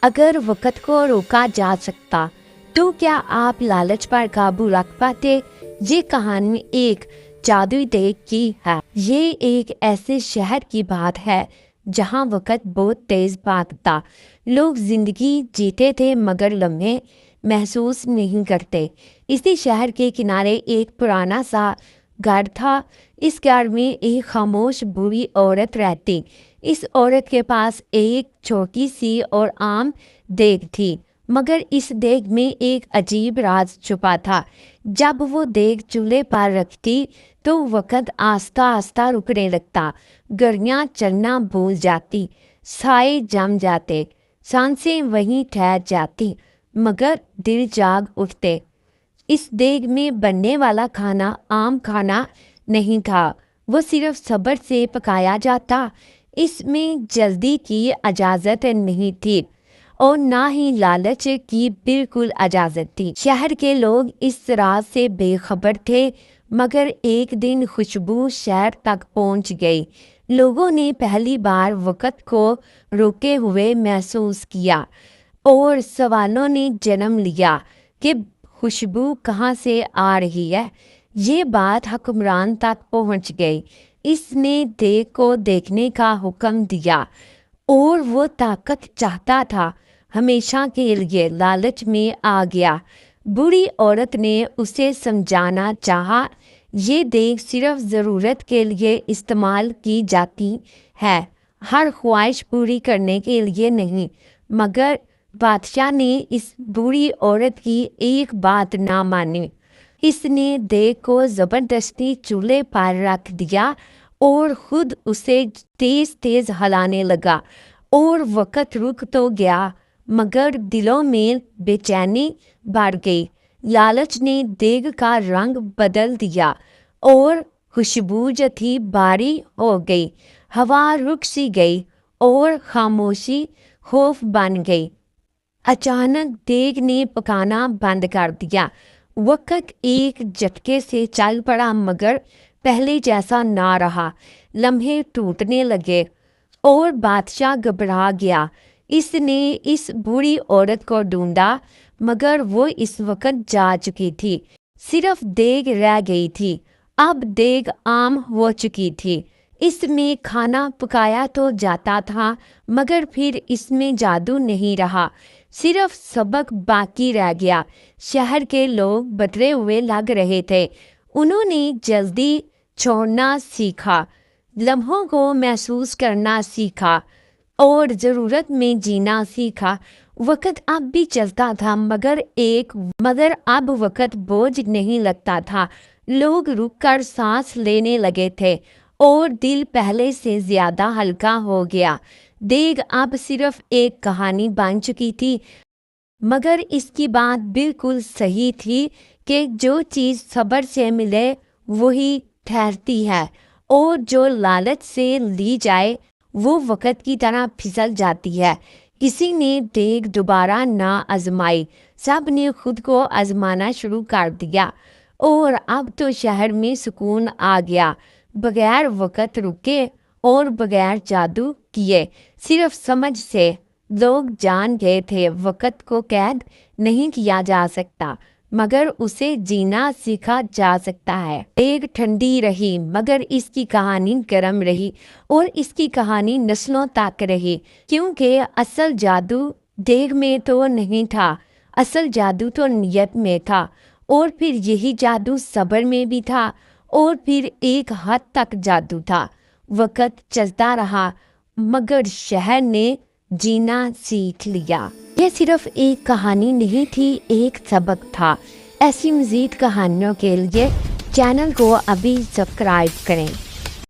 اگر وقت کو روکا جا سکتا تو کیا آپ لالچ پر قابو رکھ پاتے؟ یہ کہانی ایک جادوئی دیگ کی ہے۔ یہ ایک ایسے شہر کی بات ہے جہاں وقت بہت تیز بھاگتا، لوگ زندگی جیتے تھے مگر لمحے محسوس نہیں کرتے۔ اسی شہر کے کنارے ایک پرانا سا گھر تھا۔ اس گھر میں ایک خاموش بوڑھی عورت رہتی۔ اس عورت کے پاس ایک چھوٹی سی اور عام دیگ تھی، مگر اس دیگ میں ایک عجیب راز چھپا تھا۔ جب وہ دیگ چولہے پر رکھتی تو وقت آہستہ آہستہ رکنے لگتا، گھڑیاں چلنا بھول جاتی، سائے جم جاتے، سانسیں وہیں ٹھہر جاتی، مگر دل جاگ اٹھتے۔ اس دیگ میں بننے والا کھانا عام کھانا نہیں تھا، وہ صرف صبر سے پکایا جاتا۔ اس میں جلدی کی اجازت نہیں تھی اور نہ ہی لالچ کی بالکل اجازت تھی۔ شہر کے لوگ اس راز سے بے خبر تھے، مگر ایک دن خوشبو شہر تک پہنچ گئی۔ لوگوں نے پہلی بار وقت کو روکے ہوئے محسوس کیا اور سوالوں نے جنم لیا کہ خوشبو کہاں سے آ رہی ہے۔ یہ بات حکمران تک پہنچ گئی۔ اس نے دیگ کو دیکھنے کا حکم دیا اور وہ طاقت چاہتا تھا، ہمیشہ کے لیے لالچ میں آ گیا۔ بوڑھی عورت نے اسے سمجھانا چاہا، یہ دیگ صرف ضرورت کے لیے استعمال کی جاتی ہے، ہر خواہش پوری کرنے کے لیے نہیں۔ مگر بادشاہ نے اس بوڑھی عورت کی ایک بات نہ مانی۔ اس نے دیگ کو زبردستی چولہے پر رکھ دیا اور خود اسے تیز تیز ہلانے لگا، اور وقت رک تو گیا مگر دلوں میں بے چینی بڑھ گئی۔ لالچ نے دیگ کا رنگ بدل دیا اور خوشبو جو تھی بھاری ہو گئی، ہوا رک سی گئی اور خاموشی خوف بن گئی۔ اچانک دیگ نے پکانا بند کر دیا۔ وقت ایک جھٹکے سے چل پڑا مگر پہلے جیسا نہ رہا۔ لمحے ٹوٹنے لگے اور بادشاہ گھبرا گیا۔ اس نے اس بوڑھی عورت کو ڈھونڈا مگر وہ اس وقت جا چکی تھی، صرف دیگ رہ گئی تھی۔ اب دیگ عام ہو چکی تھی، اس میں کھانا پکایا تو جاتا تھا مگر پھر اس میں جادو نہیں رہا، صرف سبق باقی رہ گیا۔ شہر کے لوگ بدلے ہوئے لگ رہے تھے، انہوں نے جلدی چھوڑنا سیکھا، لمحوں کو محسوس کرنا سیکھا اور ضرورت میں جینا سیکھا۔ وقت اب بھی چلتا تھا مگر اب وقت بوجھ نہیں لگتا تھا۔ لوگ رک کر سانس لینے لگے تھے اور دل پہلے سے زیادہ ہلکا ہو گیا۔ دیگ اب صرف ایک کہانی بن چکی تھی، مگر اس کی بات بالکل صحیح تھی کہ جو چیز صبر سے ملے وہی ٹھہرتی ہے اور جو لالچ سے لی جائے وہ وقت کی طرح پھسل جاتی ہے۔ کسی نے دیگ دوبارہ نہ آزمائی، سب نے خود کو آزمانا شروع کر دیا اور اب تو شہر میں سکون آ گیا، بغیر وقت رکے اور بغیر جادو کیے، صرف سمجھ سے۔ لوگ جان گئے تھے وقت کو قید نہیں کیا جا سکتا مگر اسے جینا سیکھا جا سکتا ہے۔ دیگ ٹھنڈی رہی مگر اس کی کہانی گرم رہی اور اس کی کہانی نسلوں تک رہی، کیونکہ اصل جادو دیگ میں تو نہیں تھا، اصل جادو تو نیت میں تھا، اور پھر یہی جادو صبر میں بھی تھا اور پھر ایک حد تک جادو تھا۔ وقت چلتا رہا مگر شہر نے جینا سیکھ لیا۔ یہ صرف ایک کہانی نہیں تھی، ایک سبق تھا۔ ایسی مزید کہانیوں کے لیے چینل کو ابھی سبسکرائب کریں۔